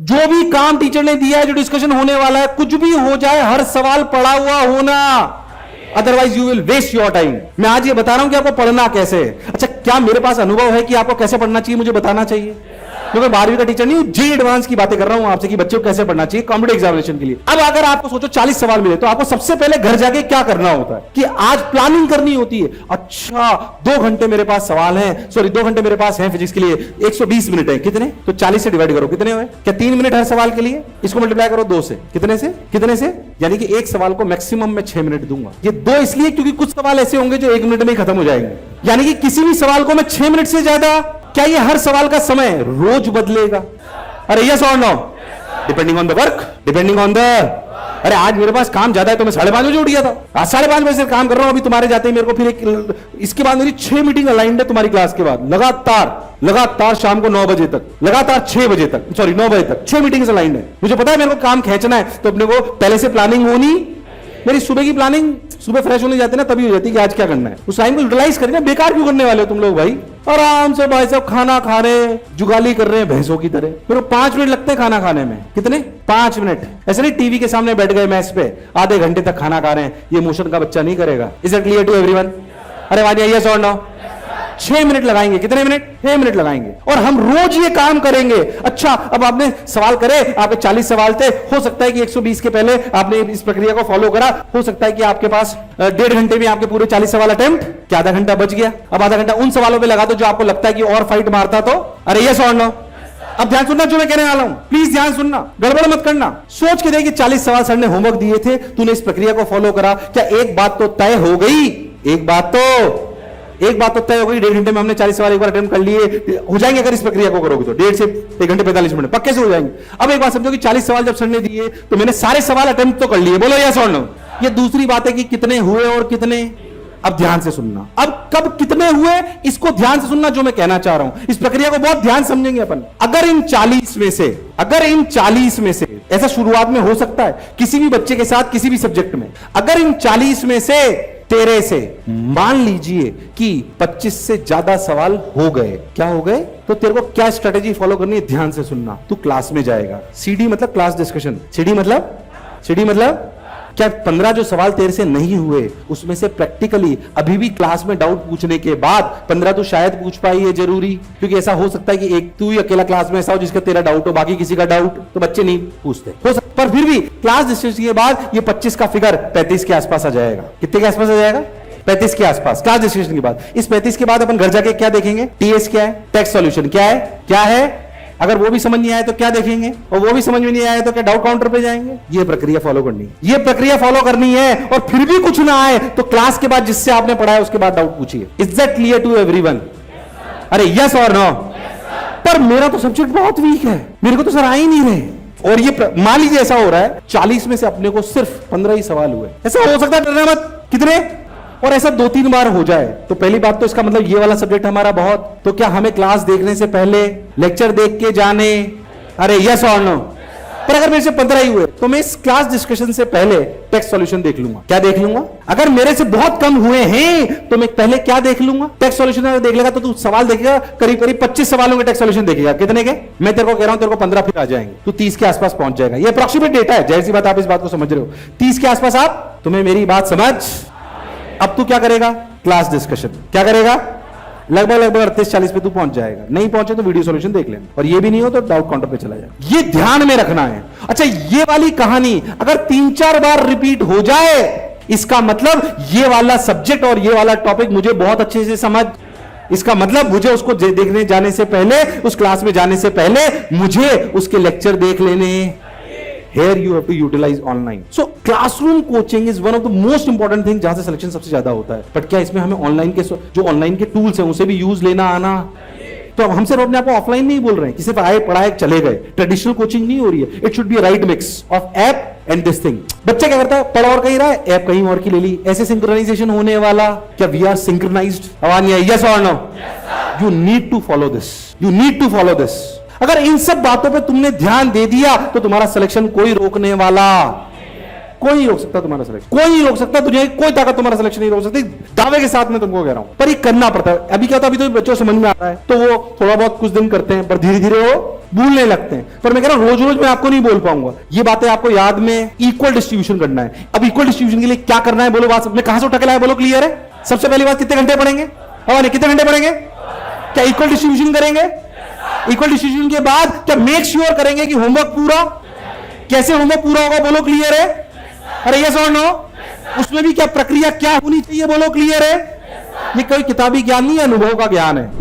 जो भी काम टीचर ने दिया है, जो डिस्कशन होने वाला है, कुछ भी हो जाए, हर सवाल पढ़ा हुआ होना, otherwise you will waste your time. मैं आज ये बता रहा हूं कि आपको पढ़ना कैसे है। अच्छा, क्या मेरे पास अनुभव है कि आपको कैसे पढ़ना चाहिए मुझे बताना चाहिए? क्योंकि 12वीं का टीचर नहीं हूं, जे एडवांस की बातें कर रहा हूं आपसे कि बच्चों को कैसे पढ़ना चाहिए कॉम्पिटिटिव एग्जामिनेशन के लिए। अब अगर आपको सोचो 40 सवाल मिले तो आपको सबसे पहले घर जाके क्या करना होता है कि आज प्लानिंग करनी होती है। अच्छा, 2 घंटे मेरे पास सवाल है, सॉरी 2 घंटे मेरे पास है फिजिक्स के लिए, 120 मिनट है, कितने? तो 40 से डिवाइड करो, कितने हुए? क्या 3 मिनट हर सवाल के लिए? इसको मल्टीप्लाई करो 2 से, कितने से? कितने से? यानी कि एक सवाल को मैक्सिमम में 6 मिनट दूंगा। ये 2 इसलिए क्योंकि कुछ सवाल ऐसे होंगे जो 1 मिनट में ही खत्म हो जाएंगे। यानी कि किसी भी सवाल को मैं 6 मिनट से ज्यादा, क्या ये हर सवाल का समय रोज बदलेगा? अरे यस और no? Depending on the work, depending on the, अरे आज मेरे पास काम ज्यादा है तो मैं 5:30 बजे उठ गया था, आज 5:30 बजे से काम कर रहा हूं। अभी तुम्हारे जाते ही मेरे को फिर इसके बाद मेरी 6 मीटिंग अलाइंड है तुम्हारी क्लास के बाद, लगातार शाम को 9 बजे तक, लगातार 6 बजे तक, सॉरी 9 बजे तक 6 मीटिंग्स अलाइंड है। मुझे पता है मेरे को काम खींचना है, तो अपने को पहले से प्लानिंग होनी। मेरी सुबह की प्लानिंग, सुबह फ्रेश होने जाते ना तभी हो जाती है कि आज क्या करना है। उस टाइम को यूटिलाइज करें, बेकार क्यों करने वाले हो तुम लोग भाई? आराम से भाई साहब खाना खा रहे, जुगाली कर रहे हैं भैंसों की तरह। फिर 5 मिनट लगते हैं खाना खाने में, कितने? 5 मिनट। ऐसे नहीं टीवी के सामने बैठ गए मैच पे, आधे घंटे तक खाना खा रहे हैं, ये मोशन का बच्चा नहीं करेगा। Is it clear to everyone? अरे वादिया यस और नो? 6 मिनट लगाएंगे, कितने मिनट? 6 मिनट लगाएंगे, और हम रोज ये काम करेंगे। अच्छा, अब आपने सवाल करे, आपके 40 सवाल थे, हो सकता है कि 120 के पहले आपने इस प्रक्रिया को फॉलो करा, हो सकता है कि आपके पास 1.5 घंटे में आपके पूरे 40 सवाल अटेम्प्ट, क्या आधा घंटा बच गया? अब आधा घंटा उन सवालों पे लगा दो जो आपको लगता है कि और फाइट मारता तो। अरे यस और नो? अब ध्यान सुनना जो मैं कहने वाला हूं, प्लीज ध्यान सुनना, गड़बड़ मत करना। सोच के देखिए 40 सवाल सर ने होमवर्क दिए थे, तूने इस प्रक्रिया को फॉलो करा, क्या एक बात तो तय हो गई? एक बात तो तय हो गई, 1.5 घंटे में हमने 40 सवाल एक बार अटेम्प्ट कर लिए, हो जाएंगे अगर इस प्रक्रिया को करोगे तो 1.5 से 1 घंटे 45 मिनट पक्के से हो जाएंगे। अब एक बात समझो कि 40 सवाल जब सर ने दिए तो मैंने सारे सवाल अटेम्प्ट तो कर लिए, बोलो यस और नो? ये दूसरी बात है कि कितने हुए और कितने। अब ध्यान से सुनना, अब कब कितने हुए इसको ध्यान से सुनना जो मैं कहना चाह रहा हूं। इस प्रक्रिया को बहुत ध्यान समझेंगे अपन। अगर इन 40 में से ऐसा शुरुआत में हो सकता है किसी भी बच्चे के साथ किसी भी सब्जेक्ट में, अगर इन 40 में से 13 से मान लीजिए कि 25 से ज्यादा सवाल हो गए, क्या हो गए, तो तेरे को क्या स्ट्रेटेजी फॉलो करनी है? ध्यान से सुनना। तू क्लास में जाएगा, सीडी मतलब क्लास डिस्कशन, सीडी मतलब क्या 15 जो सवाल तेरे से नहीं हुए उसमें से प्रैक्टिकली अभी भी क्लास में डाउट पूछने के बाद 15 तो शायद पूछ पाई है जरूरी, क्योंकि ऐसा हो सकता है कि एक तू ही अकेला क्लास में ऐसा हो जिसका तेरा डाउट हो, बाकी किसी का डाउट तो बच्चे नहीं पूछते, हो सकता, पर फिर भी क्लास डिस्कशन के बाद ये 25 का फिगर 35 के आसपास आ जाएगा। कितने के आसपास आ जाएगा? 35 के आसपास क्लास डिस्कशन के बाद। इस 35 के बाद अपन घर जाके क्या देखेंगे? टीएस क्या है, टेक्स्ट सॉल्यूशन क्या है। अगर वो भी समझ नहीं आए तो क्या देखेंगे, और वो भी समझ में नहीं आए तो क्या डाउट काउंटर पे जाएंगे। ये प्रक्रिया फॉलो करनी है, और फिर भी कुछ ना आए तो क्लास के बाद जिससे आपने पढ़ा है उसके बाद डाउट पूछिए। Is that clear to everyone? अरे यस और नो? पर मेरा तो सब्जेक्ट बहुत वीक है, मेरे को तो सर आ ही नहीं रहे। और ये मान लीजिए ऐसा हो रहा है 40 में से अपने को सिर्फ 15 ही सवाल हुए, ऐसा हो सकता है, डरना मत। कितने? और ऐसा 2-3 बार हो जाए तो पहली बात तो इसका मतलब ये वाला सब्जेक्ट हमारा बहुत, तो क्या हमें क्लास देखने से पहले लेक्चर देख के जाने? अरे यस और नो? पर अगर मेरे से 15 ही हुए तो मैं इस क्लास डिस्कशन से पहले टेक्स्ट सॉल्यूशन देख लूंगा। क्या देख लूंगा? अगर मेरे से बहुत कम हुए हैं तो मैं पहले क्या देख लूंगा? टेक्स्ट सॉल्यूशन अगर देख लेगा तो तू सवाल देखेगा, करीब 25 सवालों के टेक्स्ट सॉल्यूशन देखेगा। कितने के? मैं तेरे को कह रहा हूं तेरे को 15 फिर आ जाएंगे, तू 30 के आसपास पहुंच जाएगा। ये अप्रॉक्सीमेट डेटा है, जैसी बात आप इस बात को समझ रहे हो, 30 के आसपास आप, तुम्हें मेरी बात समझ। अब तू क्या करेगा? क्लास डिस्कशन क्या करेगा? लगभग 38-40 पे तू पहुंच जाएगा। नहीं पहुंचे तो वीडियो सॉल्यूशन देख लेना, और ये भी नहीं हो तो डाउट काउंटर पे चला जाए। ये ध्यान में रखना है। अच्छा, ये वाली कहानी अगर 3-4 बार रिपीट हो जाए, इसका मतलब ये वाला सब्जेक्ट और ये वाला टॉपिक मुझे बहुत अच्छे से समझ, इसका मतलब मुझे उसको देखने जाने से पहले, उस क्लास में जाने से पहले मुझे उसके लेक्चर देख लेने। Here you have to utilize online. So classroom coaching is one of the most important thing जहां से सिलेक्शन सबसे ज्यादा होता है। बट क्या इसमें हमें ऑनलाइन के जो ऑनलाइन के टूल्स हैं उसे भी यूज लेना आना? तो अब हम सिर्फ अपने आप को ऑफलाइन नहीं बोल रहे हैं कि सिर्फ आए पढ़ाए चले गए, ट्रेडिशनल कोचिंग नहीं हो रही है। It should be right mix of app and this thing. बच्चा क्या करता है? पढ़ और कहीं रहा है, ऐप कहीं और की ले ली, ऐसे सिंक्रोनाइजेशन होने वाला। क्या वी आर सिंक्रोनाइज्ड? आवाज नहीं, यस और no? You need to follow this. अगर इन सब बातों पे तुमने ध्यान दे दिया तो तुम्हारा सिलेक्शन कोई रोकने वाला कोई नहीं रोक सकता तुम्हारा सिलेक्शन, कोई नहीं रोक सकता तुझे, कोई ताकत तुम्हारा सिलेक्शन नहीं रोक सकती, दावे के साथ मैं तुमको कह रहा हूं। पर ये करना पड़ता है। अभी क्या होता है, अभी तो बच्चों समझ में आ रहा है तो वो थोड़ा बहुत कुछ दिन करते हैं, पर धीरे धीरे वो भूलने लगते हैं। पर मैं कह रहा हूं रोज रोज मैं आपको नहीं बोल पाऊंगा, ये बातें आपको याद में इक्वल डिस्ट्रीब्यूशन करना है। अब इक्वल डिस्ट्रीब्यूशन के लिए क्या करना है बोलो, बात में कहां से उठा के लाया बोलो, क्लियर है? सबसे पहली बात, कितने घंटे पढ़ेंगे? और कितने घंटे पढ़ेंगे? क्या इक्वल डिस्ट्रीब्यूशन करेंगे? इक्वल डिस्ट्रीब्यूशन के बाद क्या मेक श्योर करेंगे कि होमवर्क पूरा? कैसे होमवर्क पूरा होगा बोलो, क्लियर है? अरे यस और नो? उसमें भी क्या प्रक्रिया क्या होनी चाहिए बोलो, क्लियर है? ये कोई किताबी ज्ञान नहीं है, अनुभव का ज्ञान है।